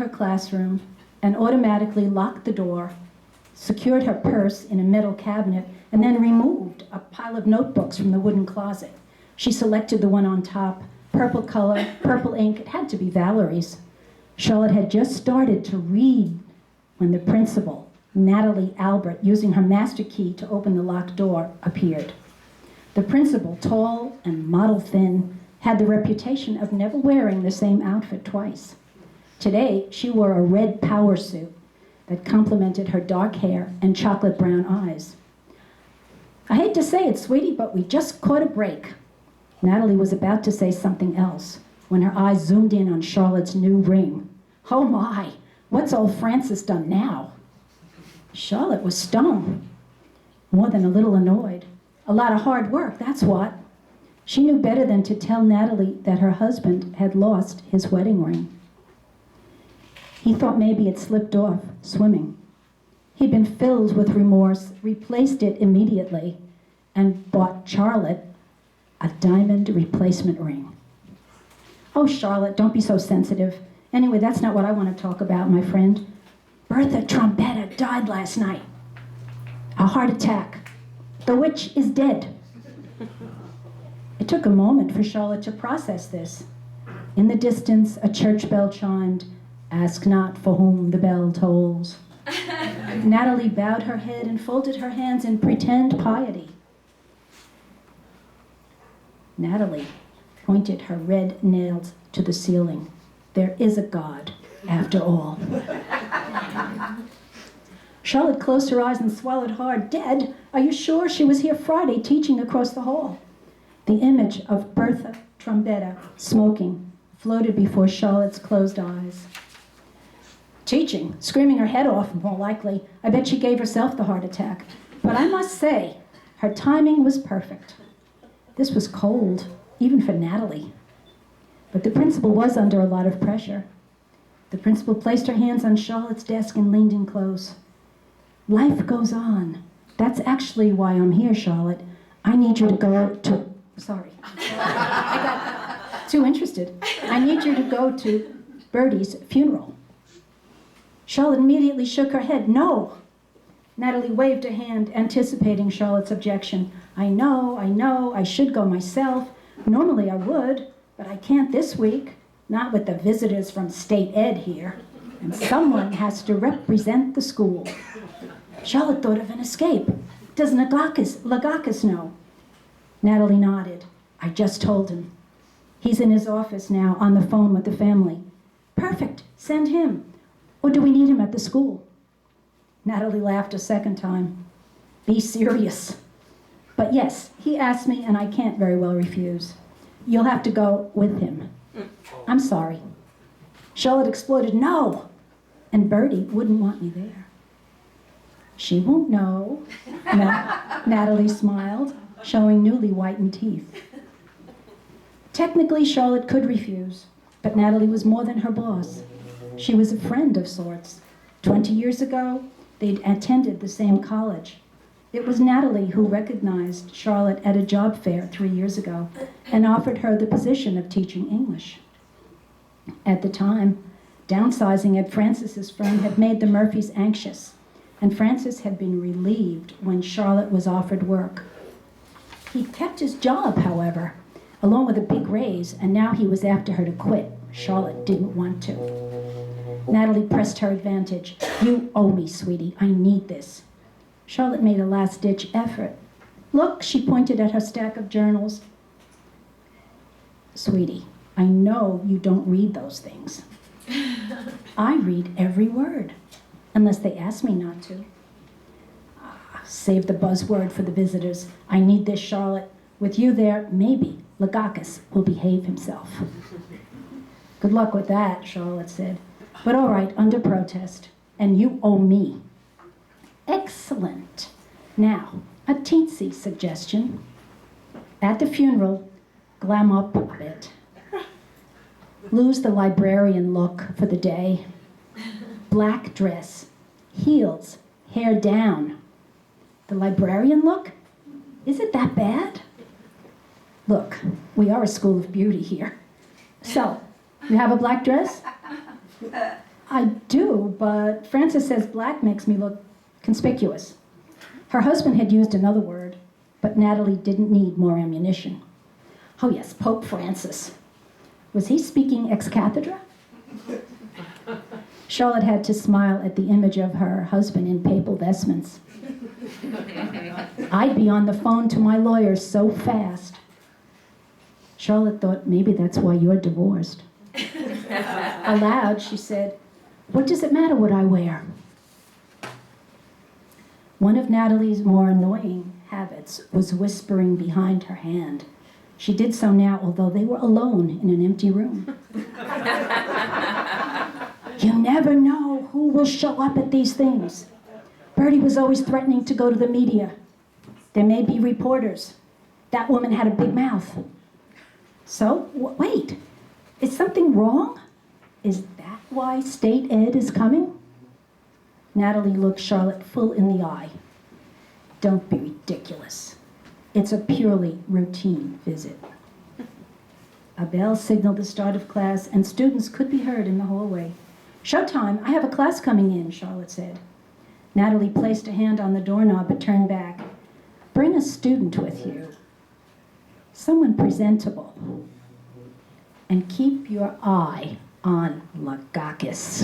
her classroom and automatically locked the door, secured her purse in a metal cabinet, and then removed a pile of notebooks from the wooden closet. She selected the one on top, purple color, purple ink. It had to be Valerie's. Charlotte had just started to read when the principal, Natalie Albert, using her master key to open the locked door, appeared. The principal, tall and model thin, had the reputation of never wearing the same outfit twice. Today, she wore a red power suit that complemented her dark hair and chocolate brown eyes. I hate to say it, sweetie, but we just caught a break. Natalie was about to say something else when her eyes zoomed in on Charlotte's new ring. Oh my, what's old Francis done now? Charlotte was stung, more than a little annoyed. A lot of hard work, that's what. She knew better than to tell Natalie that her husband had lost his wedding ring. He thought maybe it slipped off swimming. He'd been filled with remorse, replaced it immediately, and bought Charlotte a diamond replacement ring. Oh, Charlotte, don't be so sensitive. Anyway, that's not what I want to talk about, my friend. Bertha Trombetta died last night. A heart attack. The witch is dead. It took a moment for Charlotte to process this. In the distance, a church bell chimed, "Ask not for whom the bell tolls." Natalie bowed her head and folded her hands in pretend piety. Natalie pointed her red nails to the ceiling. There is a God, after all. Charlotte closed her eyes and swallowed hard. Dead? Are you sure? She was here Friday teaching across the hall. The image of Bertha Trombetta, smoking, floated before Charlotte's closed eyes. Teaching, screaming her head off, more likely. I bet she gave herself the heart attack. But I must say, her timing was perfect. This was cold, even for Natalie. But the principal was under a lot of pressure. The principal placed her hands on Charlotte's desk and leaned in close. Life goes on. That's actually why I'm here, Charlotte. I need you to go to... Sorry. I got too interested. I need you to go to Bertie's funeral. Charlotte immediately shook her head. No. Natalie waved a hand, anticipating Charlotte's objection. I know, I should go myself. Normally I would, but I can't this week. Not with the visitors from state ed here. And someone has to represent the school. Charlotte thought of an escape. Does Lagakis know? Natalie nodded. I just told him. He's in his office now, on the phone with the family. Perfect, send him. Or do we need him at the school? Natalie laughed a second time. Be serious. But yes, he asked me and I can't very well refuse. You'll have to go with him. I'm sorry. Charlotte exploded, no! And Bertie wouldn't want me there. She won't know. Natalie smiled, showing newly whitened teeth. Technically, Charlotte could refuse, but Natalie was more than her boss. She was a friend of sorts. 20 years ago, they'd attended the same college. It was Natalie who recognized Charlotte at a job fair 3 years ago and offered her the position of teaching English. At the time, downsizing at Francis's firm had made the Murphys anxious, and Francis had been relieved when Charlotte was offered work. He kept his job, however, along with a big raise, and now he was after her to quit. Charlotte didn't want to. Natalie pressed her advantage. You owe me, sweetie. I need this. Charlotte made a last-ditch effort. Look, she pointed at her stack of journals. Sweetie, I know you don't read those things. I read every word, unless they ask me not to. Save the buzzword for the visitors. I need this, Charlotte. With you there, maybe Lagakis will behave himself. Good luck with that, Charlotte said. But all right, under protest. And you owe me. Excellent. Now, a teensy suggestion. At the funeral, glam up a bit. Lose the librarian look for the day. Black dress, heels, hair down. The librarian look? Is it that bad? Look, we are a school of beauty here. So, you have a black dress? I do, but Frances says black makes me look conspicuous. Her husband had used another word, but Natalie didn't need more ammunition. Oh yes, Pope Francis. Was he speaking ex cathedra? Charlotte had to smile at the image of her husband in papal vestments. I'd be on the phone to my lawyer so fast. Charlotte thought maybe that's why you're divorced. Aloud, she said, "What does it matter what I wear?" One of Natalie's more annoying habits was whispering behind her hand. She did so now, although they were alone in an empty room. You never know who will show up at these things. Bertie was always threatening to go to the media. There may be reporters. That woman had a big mouth. So, wait, is something wrong? Is that why state ed is coming? Natalie looked Charlotte full in the eye. Don't be ridiculous. It's a purely routine visit. A bell signaled the start of class, and students could be heard in the hallway. "Showtime, I have a class coming in," Charlotte said. Natalie placed a hand on the doorknob but turned back. "Bring a student with you. Someone presentable. And keep your eye on Lagakis."